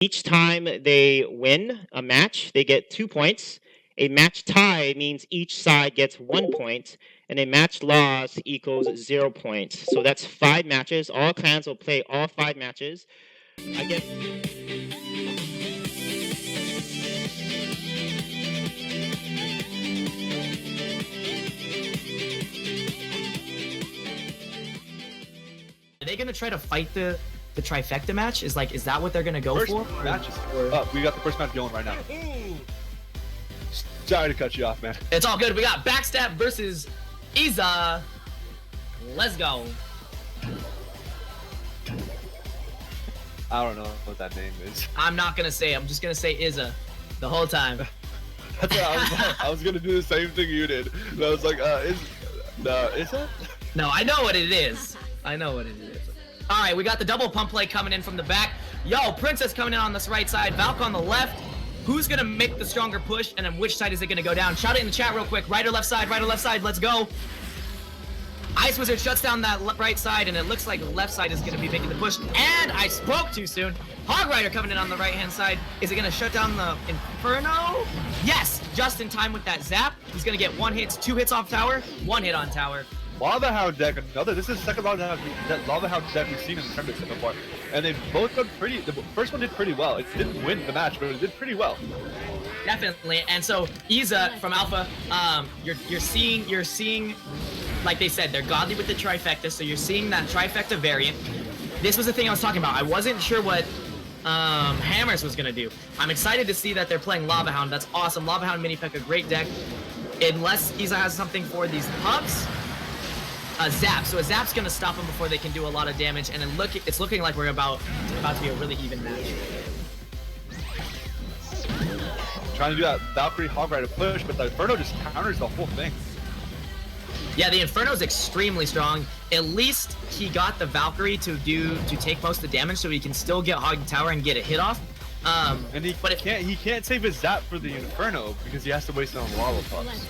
Each time they win a match, they get 2 points. A match tie means each side gets 1 point, and a match loss equals 0 points. So that's 5 matches. All clans will play all 5 matches. Again. Are they gonna try to fight the trifecta match? Is that what they're gonna go First for? matches. We got the first match going right now. Sorry to cut you off, man. It's all good. We got Backstabx versus Isa. Let's go. I don't know what that name is. I'm not gonna say. I'm just gonna say Isa the whole time. That's what I was gonna do the same thing you did. And I was like, is that? No, I know what it is. I know what it is. All right, we got the double pump play coming in from the back. Yo, Princess coming in on this right side, Valk on the left. Who's gonna make the stronger push, and then which side is it gonna go down? Shout it in the chat real quick. Right or left side, let's go. Ice Wizard shuts down that right side, and it looks like left side is gonna be making the push. And I spoke too soon. Hog Rider coming in on the right-hand side. Is it gonna shut down the Inferno? Yes, just in time with that zap. He's gonna get 1 hit, 2 hits off tower, 1 hit on tower. Lava Hound deck, this is the second Lava Hound deck we've seen in the tournament so far. And they've both done the first one did pretty well. It didn't win the match, but it did pretty well. Definitely, and so Isa from Alpha, you're seeing, like they said, they're godly with the trifecta, so you're seeing that trifecta variant. This was the thing I was talking about. I wasn't sure what Hammers was gonna do. I'm excited to see that they're playing Lava Hound. That's awesome. Lava Hound mini peck, a great deck. Unless Isa has something for these pups. A zap, so a zap's gonna stop them before they can do a lot of damage, and it's looking like we're about to be a really even match. Trying to do that Valkyrie Hog Rider push, but the Inferno just counters the whole thing. Yeah, the Inferno's extremely strong. At least he got the Valkyrie to take most of the damage, so he can still get Hog Tower and get a hit off. And he can't save his zap for the Inferno because he has to waste it on lava pups.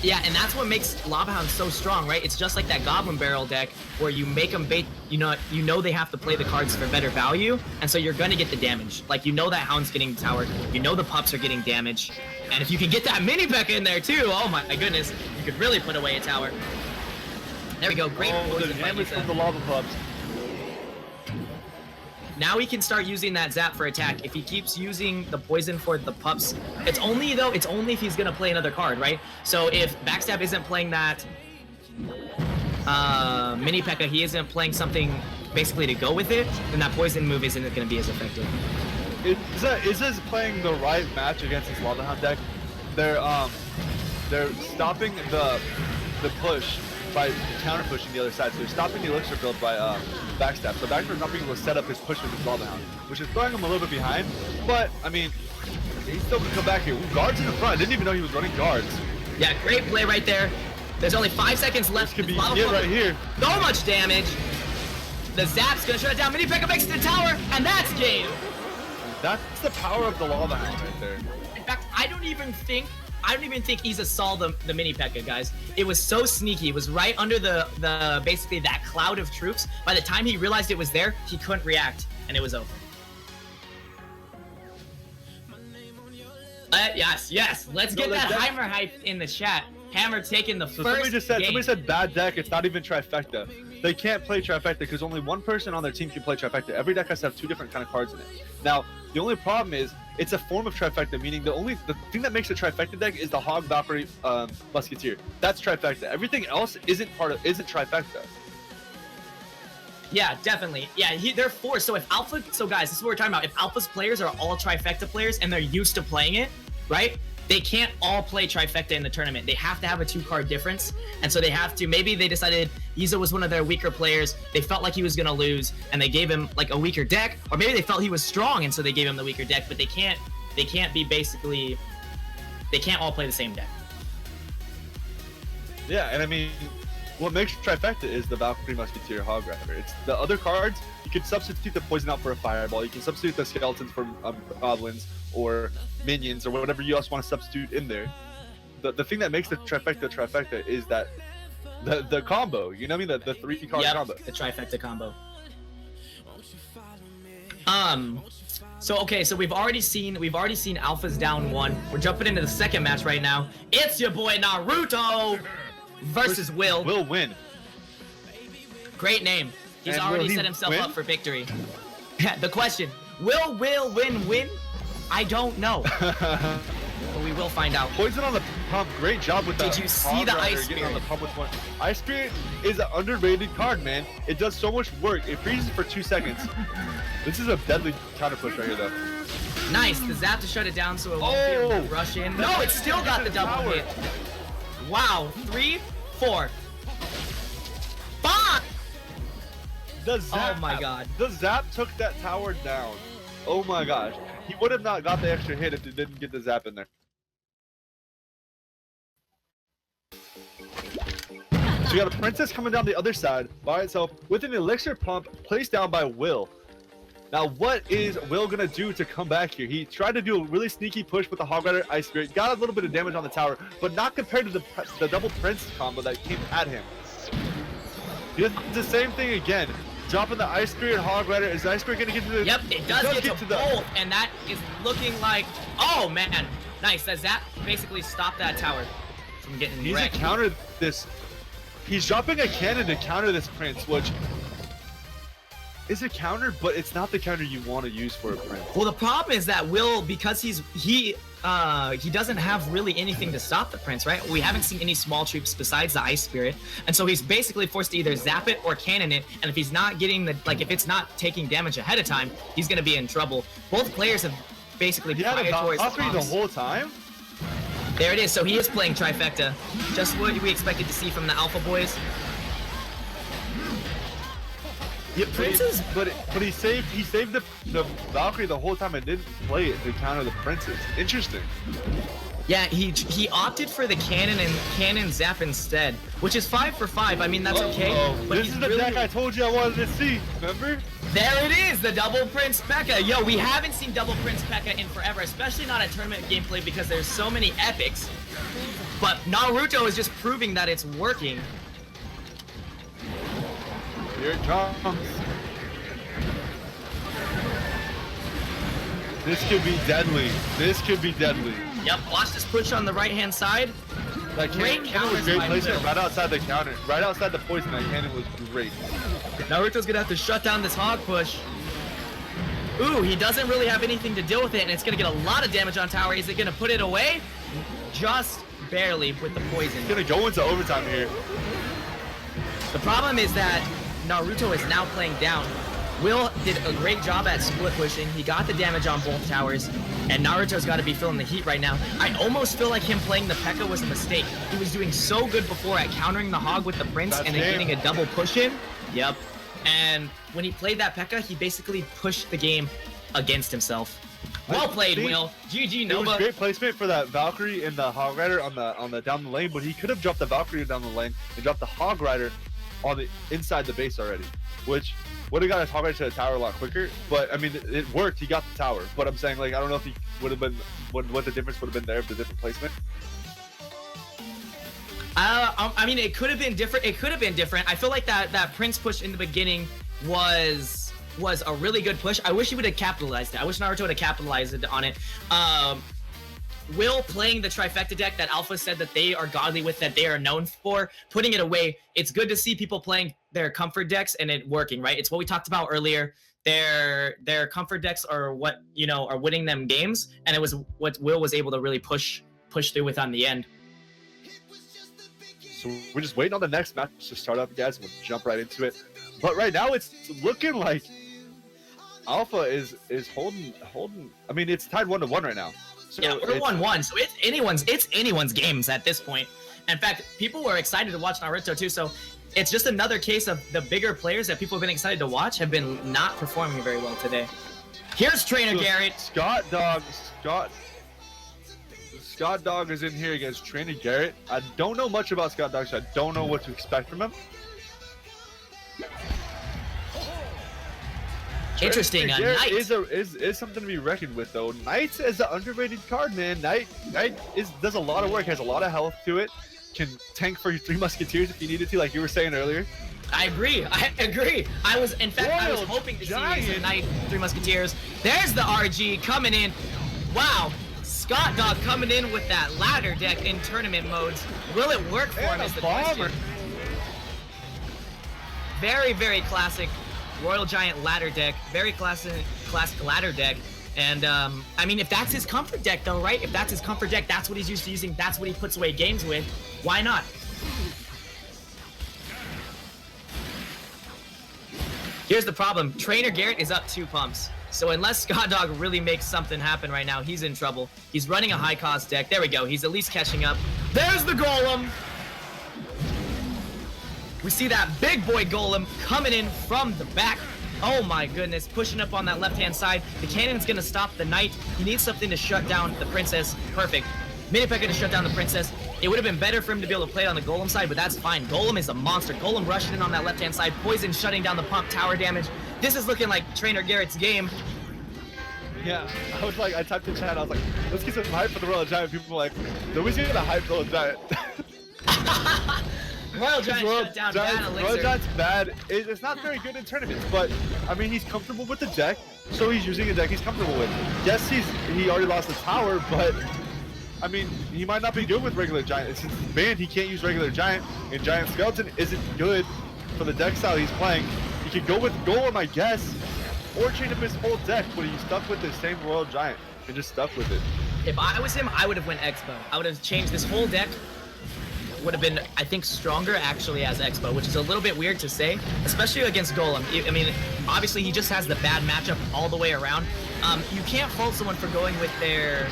Yeah, and that's what makes Lava Hound so strong, right? It's just like that Goblin Barrel deck where you make them bait. You know they have to play the cards for better value, and so you're gonna get the damage. Like you know that Hound's getting towered, you know the pups are getting damage, and if you can get that mini peck in there too, oh my goodness, you could really put away a tower. There we go, great. Oh, the damage from the lava pups. Now he can start using that zap for attack. If he keeps using the poison for the pups, it's only if he's gonna play another card, right? So if Backstabx isn't playing that mini P.E.K.K.A, he isn't playing something basically to go with it, then that poison move isn't gonna be as effective. Is playing the right match against this Lava Hound deck? They're stopping the push by counter pushing the other side. So they're stopping the elixir build by Backstabx. So Backstabx not being able to set up his push with his Lava Hound, which is throwing him a little bit behind. But I mean, he's still gonna come back here. Ooh, guards in the front. I didn't even know he was running guards. Yeah, great play right there. There's only 5 seconds left. This could be it right here. So much damage. The zap's gonna shut it down. Mini P.E.K.K.A makes it to the tower, and that's game. That's the power of the Lava Hound right there. In fact, I don't even think Isa saw the mini P.E.K.K.A, guys. It was so sneaky. It was right under the basically that cloud of troops. By the time he realized it was there, he couldn't react, and it was over. Yes. Let's get that Hammer hype in the chat. Hammer taking the first Somebody said bad deck. It's not even trifecta. They can't play trifecta because only one person on their team can play trifecta. Every deck has to have 2 different kind of cards in it. Now, the only problem is it's a form of trifecta, meaning the thing that makes a trifecta deck is the Hog Valkyrie Musketeer. That's trifecta. Everything else isn't trifecta. Yeah, definitely. Yeah, they're forced. So guys, this is what we're talking about. If Alpha's players are all trifecta players and they're used to playing it, right? They can't all play trifecta in the tournament. They have to have a 2-card difference, and so they have to. Maybe they decided Isa was one of their weaker players. They felt like he was gonna lose, and they gave him like a weaker deck, or maybe they felt he was strong, and so they gave him the weaker deck. But they can't all play the same deck. Yeah, and I mean, what makes trifecta is the Valkyrie Musketeer Hog Rider. It's the other cards. You can substitute the poison out for a fireball. You can substitute the skeletons for goblins or minions or whatever you else want to substitute in there. The thing that makes the trifecta is that the combo. You know what I mean? The 3-card combo. The trifecta combo. So okay, so we've already seen Alpha's down 1. We're jumping into the second match right now. It's your boy Naruto versus Will. WillWin. Great name. He's And already will he set himself win? up for victory. The question: Will WillWin win? I don't know. But we will find out. Poison on the pump, great job with that. Did you see the Ice getting on the Spirit? pump with one. Ice Spirit is an underrated card, man. It does so much work. It freezes for 2 seconds. This is a deadly counter push right here, though. Nice, the zap to shut it down so it won't be able to rush in. No, it still got the double hit. Wow, 3, 4, 5. The zap, Oh my god. The zap took that tower down. Oh my gosh. He would have not got the extra hit if he didn't get the zap in there. So you got a princess coming down the other side by itself with an elixir pump placed down by Will. Now, what is Will gonna do to come back here? He tried to do a really sneaky push with the Hog Rider Ice Spirit, got a little bit of damage on the tower, but not compared to the double Prince combo that came at him. He does the same thing again, dropping the Ice Spirit Hog Rider. Is the Ice Spirit gonna get to the? Yep, it does get to both, and that is looking like. Oh man, nice. That zap basically stopped that tower from getting He's wrecked. to counter this. He's dropping a cannon to counter this Prince, which is a counter, but it's not the counter you want to use for a Prince. Well, the problem is that Will, because he doesn't have really anything to stop the Prince, right? We haven't seen any small troops besides the Ice Spirit, and so he's basically forced to either zap it or cannon it. And if he's not getting the if it's not taking damage ahead of time, he's gonna be in trouble. Both players have basically He had a prior towards Valkyrie the bombs. whole time. There it is. So he is playing trifecta, just what we expected to see from the Alpha boys. Yeah, Princes? but he saved the Valkyrie the whole time and didn't play it to counter the Princess. Interesting. Yeah, he opted for the cannon zap instead, which is 5 for 5. I mean, that's okay. But This he's is the really, deck I told you I wanted to see. Remember? There it is, the double Prince P.E.K.K.A. Yo, we haven't seen double Prince P.E.K.K.A. in forever, especially not at tournament gameplay because there's so many epics. But Naruto is just proving that it's working. Here it comes. This could be deadly. This could be deadly. Yep, watch this push on the right-hand side. That Great cannon was counters great by placement Will. right outside the counter. Right outside the poison, that cannon was great. Naruto's gonna have to shut down this hog push. Ooh, he doesn't really have anything to deal with it, and it's gonna get a lot of damage on tower. Is it gonna put it away? Just barely with the poison. He's gonna go into overtime here. The problem is that Naruto is now playing down. Will did a great job at split pushing. He got the damage on both towers, and Naruto's got to be feeling the heat right now. I almost feel like him playing the P.E.K.K.A. was a mistake. He was doing so good before at countering the hog with the Prince That's and then game. getting a double push in. Yep. And when he played that P.E.K.K.A., he basically pushed the game against himself. Well played, think Will. GG, It was Nova. great placement for that Valkyrie and the Hog Rider on the down the lane, but he could have dropped the Valkyrie down the lane and dropped the Hog Rider on the inside the base already, which would have got his Hog Rider to the tower a lot quicker. But I mean, it worked. He got the tower. But I'm saying, like, I don't know if he would have been what the difference would have been there if the different placement. I mean, it could have been different. It could have been different. I feel like that Prince push in the beginning was a really good push. I wish he would have capitalized it. I wish Naruto would have capitalized on it. Will playing the trifecta deck that Alpha said that they are godly with, that they are known for, putting it away. It's good to see people playing their comfort decks and it working, right? It's what we talked about earlier. Their comfort decks are what, you know, are winning them games, and it was what Will was able to really push through with on the end. So we're just waiting on the next match to start up, guys. We'll jump right into it. But right now, it's looking like Alpha is holding. I mean, it's tied 1-1 right now. So Yeah, we're 1-1, so it's anyone's games at this point. In fact, people were excited to watch Naruto too, so it's just another case of the bigger players that people have been excited to watch have been not performing very well today. Here's Trainer Garrett. Scott Dawg is in here against Trainer Garrett. I don't know much about Scott Dawg, so I don't know what to expect from him. Interesting. Garrett Knight. is something to be reckoned with, though. Knight is an underrated card, man. Knight does a lot of work, has a lot of health to it, can tank for your 3 Musketeers if you needed to, like you were saying earlier. I agree. I was, in fact, I was Royal hoping to Giant. see Knight, Three Musketeers. There's the RG coming in. Wow. Scott Dawg coming in with that ladder deck in tournament modes. Will it work for him is the question. Very, very classic Royal Giant ladder deck. Very classic ladder deck. And, I mean, if that's his comfort deck, though, right? If that's his comfort deck, that's what he's used to using, that's what he puts away games with. Why not? Here's the problem. Trainer Garrett is up 2 pumps. So unless Scott Dawg really makes something happen right now, he's in trouble. He's running a high-cost deck. There we go. He's at least catching up. There's the Golem! We see that big boy Golem coming in from the back. Oh my goodness, pushing up on that left-hand side. The cannon's gonna stop the Knight. He needs something to shut down the Princess. Perfect. Minipeka to shut down the Princess. It would have been better for him to be able to play it on the Golem side, but that's fine. Golem is a monster. Golem rushing in on that left-hand side. Poison shutting down the pump, tower damage. This is looking like Trainer Garrett's game. Yeah, I was like, I typed in chat, I was like, let's get some hype for the Royal Giant. People were like, nobody's gonna hype Royal Giant. Royal Giant shut down bad Elixir. Royal Giant's bad. It's not very good in tournaments, but I mean, he's comfortable with the deck, so he's using a deck he's comfortable with. Yes, he already lost the tower, but I mean, he might not be good with regular Giant. Since he's banned, he can't use regular Giant, and Giant Skeleton isn't good for the deck style he's playing. He could go with Golem, I guess, or change up his whole deck, but he's stuck with the same Royal Giant and just stuck with it. If I was him, I would have went Expo. I would have changed this whole deck. Would have been, I think, stronger actually as Expo, which is a little bit weird to say, especially against Golem. I mean, obviously he just has the bad matchup all the way around. You can't fault someone for going with their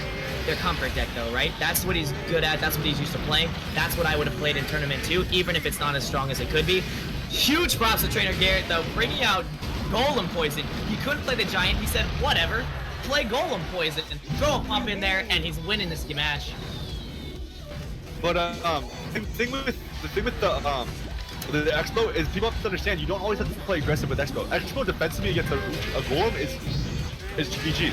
comfort deck though, right? That's what he's good at. That's what he's used to playing. That's what I would have played in tournament too, even if it's not as strong as it could be. Huge props to Trainer Garrett though, bringing out Golem Poison. He couldn't play the Giant. He said, whatever, play Golem Poison and throw a pump in there, and he's winning this match. But the thing with the Expo is people have to understand you don't always have to play aggressive with Expo. Expo defensively against a Golem is GG.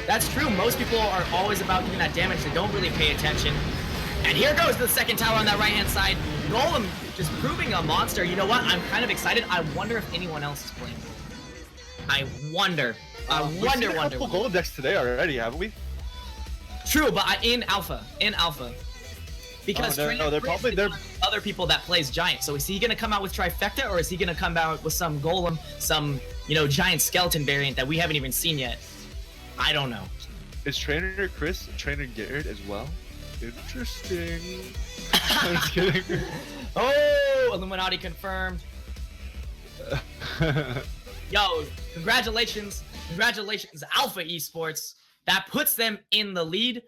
That's true. Most people are always about getting that damage. They don't really pay attention. And here goes the second tower on that right-hand side. Golem just proving a monster. You know what? I'm kind of excited. I wonder if anyone else is playing. I wonder. We've seen a couple Golem decks today already, haven't we? True, but in alpha. Because they're other people that plays Giant. So is he gonna come out with Trifecta, or is he gonna come out with some Golem, some Giant Skeleton variant that we haven't even seen yet? I don't know. Is Trainer Chris Trainer Garrett as well? Interesting. I'm just kidding. Oh, Illuminati confirmed. Yo, congratulations, Alpha Esports. That puts them in the lead.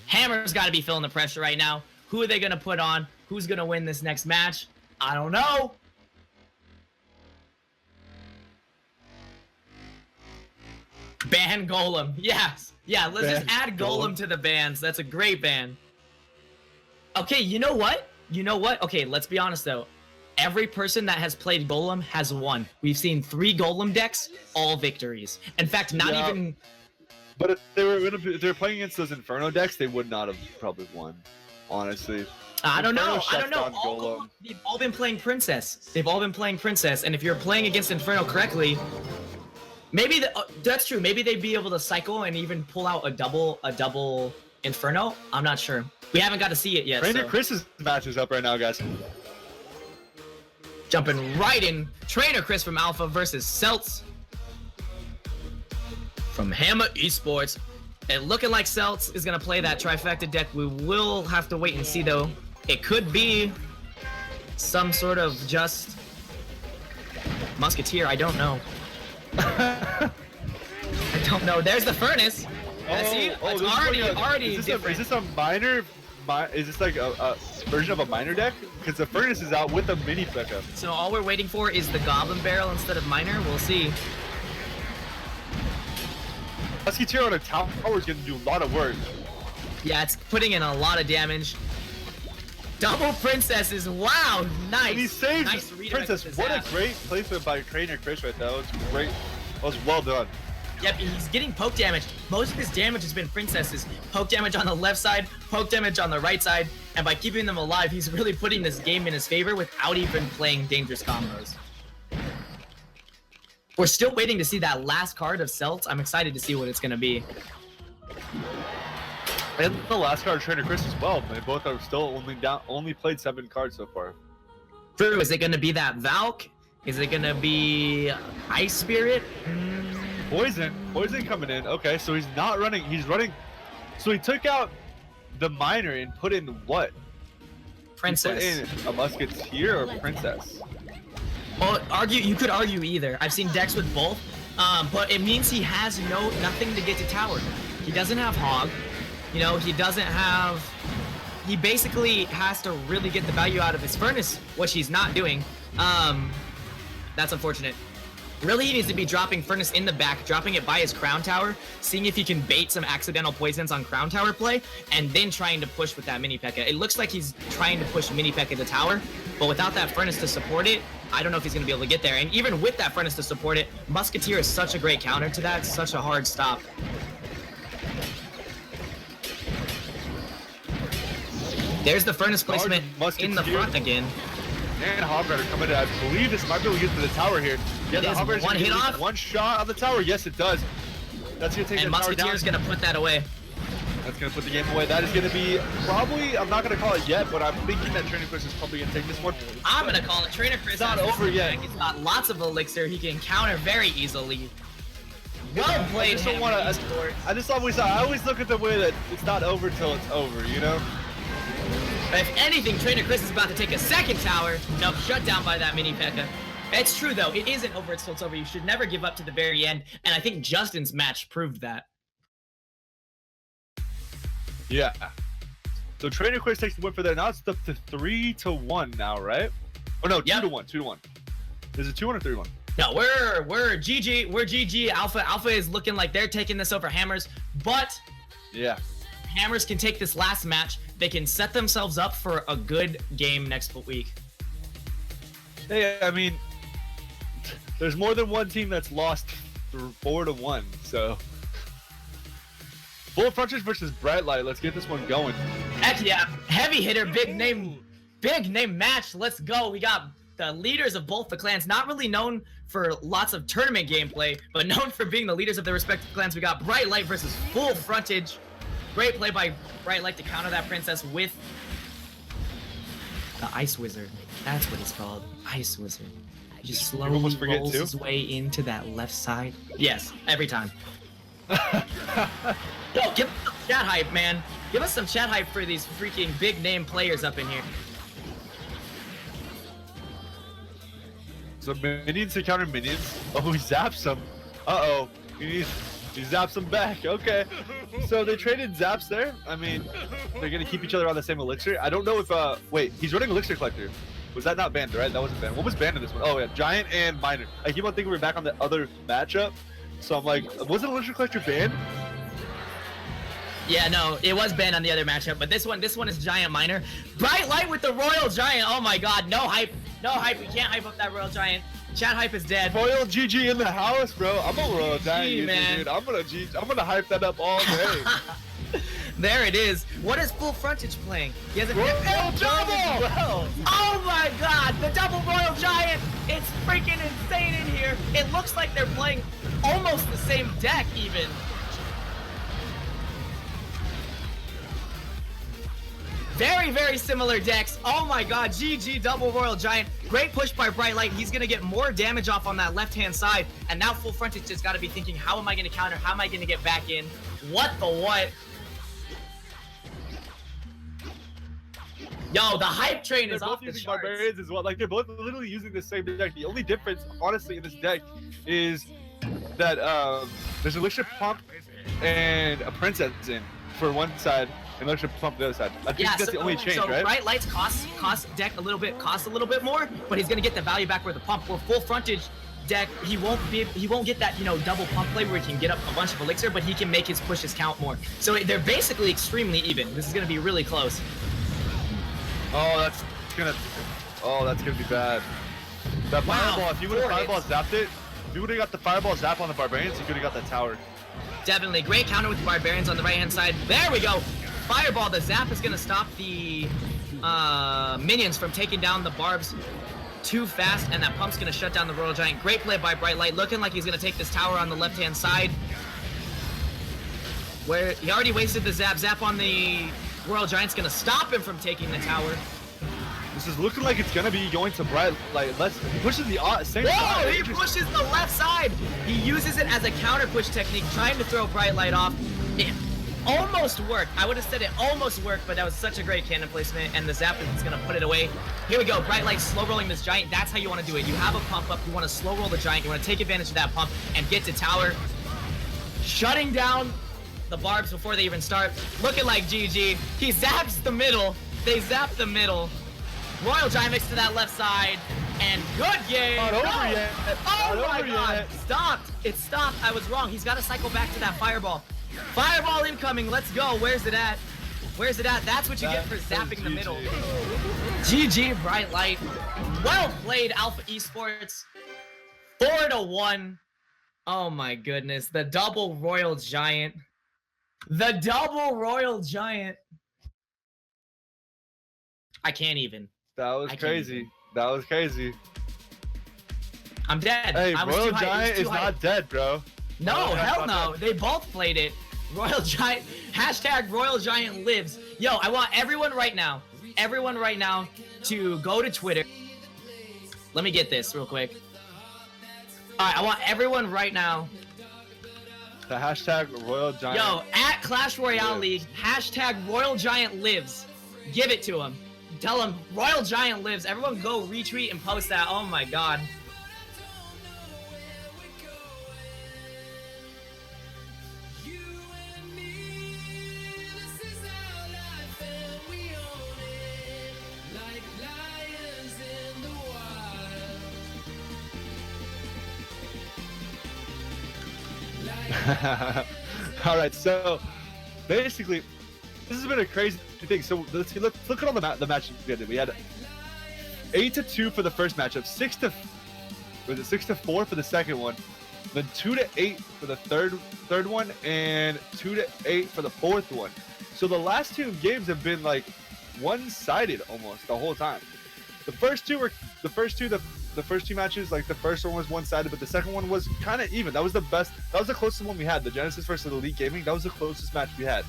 Hammer's got to be feeling the pressure right now. Who are they going to put on? Who's going to win this next match? I don't know. Ban Golem. Yes. Yeah, let's just add Golem to the bans. That's a great ban. Okay, you know what? Okay, let's be honest though. Every person that has played Golem has won. We've seen 3 Golem decks, all victories. In fact, not even... But if they were playing against those Inferno decks, they would not have probably won, honestly. I don't know. They've all been playing Princess. And if you're playing against Inferno correctly, maybe that's true. Maybe they'd be able to cycle and even pull out a double Inferno. I'm not sure. We haven't got to see it yet. Trainer Chris's match is up right now, guys. Jumping right in, Trainer Chris from Alpha versus Celts from Hammer Esports. And looking like Celts is going to play that Trifecta deck. We will have to wait and see, though. It could be some sort of just Musketeer. I don't know. I don't know. There's the Furnace. It's already different. Is this a minor? Is this like a version of a minor deck? Because the Furnace is out with a mini Pekka. So all we're waiting for is the Goblin Barrel instead of minor. We'll see. Musketeer on a tower is going to do a lot of work. Yeah, it's putting in a lot of damage. Double Princesses, wow, nice. And he saves nice Princess. What a great placement by Trainer Chris right there. That was great. That was well done. Yep, he's getting poke damage. Most of his damage has been Princesses. Poke damage on the left side, poke damage on the right side, and by keeping them alive, he's really putting this game in his favor without even playing dangerous combos. We're still waiting to see that last card of Celt. I'm excited to see what it's going to be. And the last card, Trainer Chris as well. They both are still only played 7 cards so far. True. Is it going to be that Valk? Is it going to be Ice Spirit? Poison coming in. Okay, so he's not running. He's running. So he took out the Miner and put in what? Princess. He put in a Musketeer or Princess? Well, you could argue either. I've seen decks with both, but it means he has nothing to get to tower. He doesn't have Hog. You know, he doesn't have. He basically has to really get the value out of his Furnace, which he's not doing. That's unfortunate. Really, he needs to be dropping Furnace in the back, dropping it by his Crown Tower, seeing if he can bait some accidental poisons on Crown Tower play, and then trying to push with that Mini P.E.K.K.A. It looks like he's trying to push Mini P.E.K.K.A. to tower, but without that Furnace to support it, I don't know if he's going to be able to get there. And even with that Furnace to support it, Musketeer is such a great counter to that, such a hard stop. There's the Furnace placement in the front again. And Hog Rider coming in. I believe this might be able to get to the tower here. Yeah, the Hog Rider's one hit off. One shot on the tower. Yes, it does. That's going to take the tower down. And Musketeer's going to put that away. That's going to put the game away. That is going to be probably, I'm not going to call it yet, but I'm thinking that Trainer Chris is probably going to take this one. I'm going to call it. Trainer Chris. It's not over yet. He's got lots of elixir. He can counter very easily. Well played. I always look at the way that it's not over till it's over, you know? If anything, Trainer Chris is about to take a second tower. Nope, shut down by that Mini P.E.K.K.A. It's true, though. It isn't over until it's over. You should never give up to the very end. And I think Justin's match proved that. Yeah. So Trainer Chris takes the win for that. Now it's up to 3-1 now, right? Oh, no, 2-1. 2-1. Is it 2-1 or 3-1? No, we're GG. We're GG. Alpha is looking like they're taking this over Hammers. But yeah, Hammers can take this last match. They can set themselves up for a good game next week. Hey, I mean, there's more than one team that's lost 4-1, so. FullFrontage versus Bright Light. Let's get this one going. Heck yeah. Heavy hitter, big name match. Let's go. We got the leaders of both the clans, not really known for lots of tournament gameplay, but known for being the leaders of their respective clans. We got Bright Light versus FullFrontage. Great play by Bright Light to counter that Princess with the Ice Wizard. That's what it's called. Ice Wizard. He just slowly rolls his way into that left side. Yes, every time. Yo, give us some chat hype, man. Give us some chat hype for these freaking big name players up in here. So minions to counter minions. Oh, he zaps them. Uh-oh. He zaps them back. Okay. So they traded zaps there. I mean, they're going to keep each other on the same elixir. I don't know if, wait, he's running Elixir Collector. Was that not banned, right? That wasn't banned. What was banned in this one? Oh, yeah, Giant and Miner. I keep on thinking we're back on the other matchup. So I'm like, wasn't Elixir Collector banned? Yeah, no, it was banned on the other matchup, but this one is Giant Miner. Bright Light with the Royal Giant. Oh my god, no hype. No hype. We can't hype up that Royal Giant. Chat hype is dead. Royal GG in the house, bro. I'm a Royal Giant user, dude. I'm gonna hype that up all day. There it is. What is FullFrontage playing? He has a Royal Double! Well. Oh my god, the double Royal Giant! It's freaking insane in here. It looks like they're playing almost the same deck even. Very, very similar decks. Oh my god, GG double Royal Giant. Great push by Bright Light. He's going to get more damage off on that left-hand side. And now FullFrontage just got to be thinking, how am I going to counter? How am I going to get back in? What the what? Yo, the hype train is off the charts. Barbarians as well. Like, they're both literally using the same deck. The only difference, honestly, in this deck is that there's an Elixir Pump and a Princess in for one side. And Elixir Pump the other side. I think that's the only change, right? So Bright Light's cost deck costs a little bit more, but he's gonna get the value back with the pump. For FullFrontage deck, he won't get that, you know, double pump play where he can get up a bunch of elixir, but he can make his pushes count more. So they're basically extremely even. This is gonna be really close. Oh, that's gonna be bad. That fireball, if you would have fireball zapped it, If you would have got the fireball zap on the barbarians, you could have got that tower. Definitely. Great counter with the barbarians on the right-hand side. There we go. Fireball. The zap is going to stop the minions from taking down the barbs too fast, and that pump's going to shut down the Royal Giant. Great play by Bright Light. Looking like he's going to take this tower on the left-hand side, where he already wasted the zap. Zap on the Royal Giant's going to stop him from taking the tower. This is looking like it's gonna be going to Bright Light. He pushes the same Whoa, side. he pushes the left side. He uses it as a counter push technique, trying to throw Bright Light off. It almost worked. I would have said it almost worked, but that was such a great cannon placement, and the zap is gonna put it away. Here we go, Bright Light slow rolling this giant. That's how you want to do it. You have a pump up, you want to slow roll the giant, you want to take advantage of that pump and get to tower. Shutting down the barbs before they even start. Looking like GG. He zaps the middle. They zap the middle. Royal Giant mix to that left side, and good game. Not over yet. Oh Not my over God! yet. Stopped. It stopped. I was wrong. He's got to cycle back to that fireball. Fireball incoming. Let's go. Where's it at? Where's it at? That's what you get for zapping the middle. GG, Bright Light. Well played, Alpha Esports. 4-1. Oh my goodness. The double Royal Giant. The double Royal Giant. I can't even. That was crazy. That was crazy. I'm dead. Hey, I was Royal too hyped. Giant is not dead, bro. No, hell no. They both played it. Royal Giant. Hashtag Royal Giant lives. Yo, I want everyone right now to go to Twitter. Let me get this real quick. All right, I want everyone right now. The hashtag Royal Giant. Yo, at Clash Royale League, hashtag Royal Giant lives. Give it to him. Tell him Royal Giant lives. Everyone go retweet and post that. Oh my God. All right, so basically, this has been a crazy thing. So let's look at all the matches we did. We had 8-2 for the first matchup, 6-4 for the second one, then 2-8 for the third one, and 2-8 for the fourth one. So the last two games have been like one-sided almost the whole time. The first two matches, like the first one was one-sided, but the second one was kind of even. That was the best. That was the closest one we had. The Genesis versus the Elite Gaming. That was the closest match we had.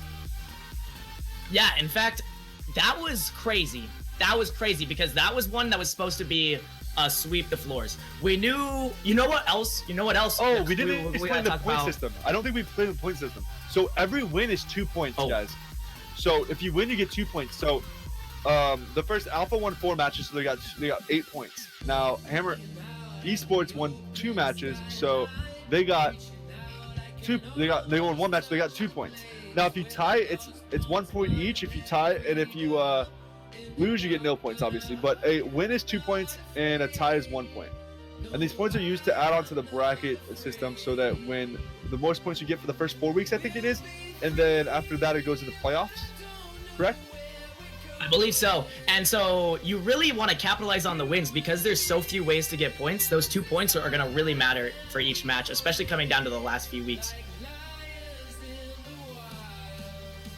Yeah, in fact, that was crazy. That was crazy because that was one that was supposed to be sweep the floors. We knew. You know what else? Oh, we didn't explain the point system. I don't think we played the point system. So every win is 2 points, guys. So if you win, you get 2 points. So the first Alpha won 4 matches, so they got 8 points. Now Hammer Esports won 2 matches, so they got 2. They won 1 match, so they got 2 points. Now if you tie, it's 1 point each. If you tie, and if you lose, you get no points, obviously. But a win is 2 points, and a tie is 1 point. And these points are used to add on to the bracket system, so that when the most points you get for the first 4 weeks, I think it is, and then after that it goes to the playoffs. Correct? I believe so. And so you really want to capitalize on the wins because there's so few ways to get points. Those 2 points are going to really matter for each match, especially coming down to the last few weeks.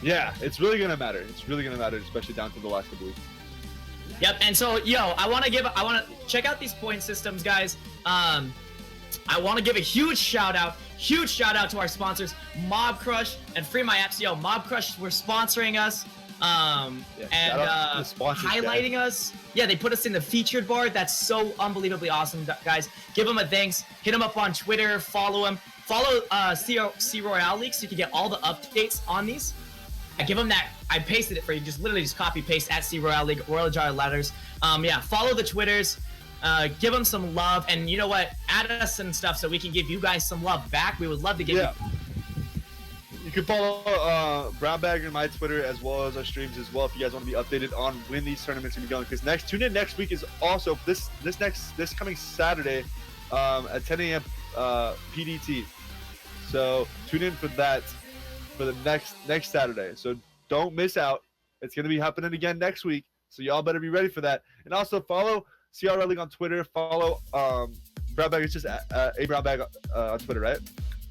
Yeah, it's really going to matter. It's really going to matter, especially down to the last couple weeks. Yep. And so, yo, I want to check out these point systems, guys. I want to give a huge shout out to our sponsors, Mob Crush and Free My Apps. Yo, Mob Crush were sponsoring us. Highlighting us. Yeah, they put us in the featured bar. That's so unbelievably awesome, guys. Give them a thanks. Hit them up on Twitter. Follow them. Follow CRLeague League so you can get all the updates on these. I give them that. I pasted it for you. Just literally just copy paste at CRLeague League, Royal Jar Letters. Yeah, follow the Twitters. Give them some love, and you know what? Add us and stuff so we can give you guys some love back. We would love to give you. You can follow Brown Bagger and my Twitter as well as our streams as well if you guys want to be updated on when these tournaments are going. Because tune in next week is also this coming Saturday at 10 a.m. PDT. So tune in for that for the next Saturday. So don't miss out. It's gonna be happening again next week. So y'all better be ready for that. And also follow CRLeague on Twitter. Follow Brown bag is just a brown bag on Twitter, right?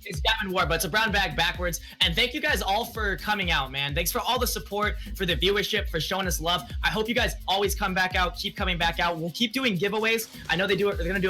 It's Gavin Ward, but it's a brown bag backwards. And thank you guys all for coming out, man. Thanks for all the support, for the viewership, for showing us love. I hope you guys always come back out, keep coming back out. We'll keep doing giveaways. I know they're gonna do a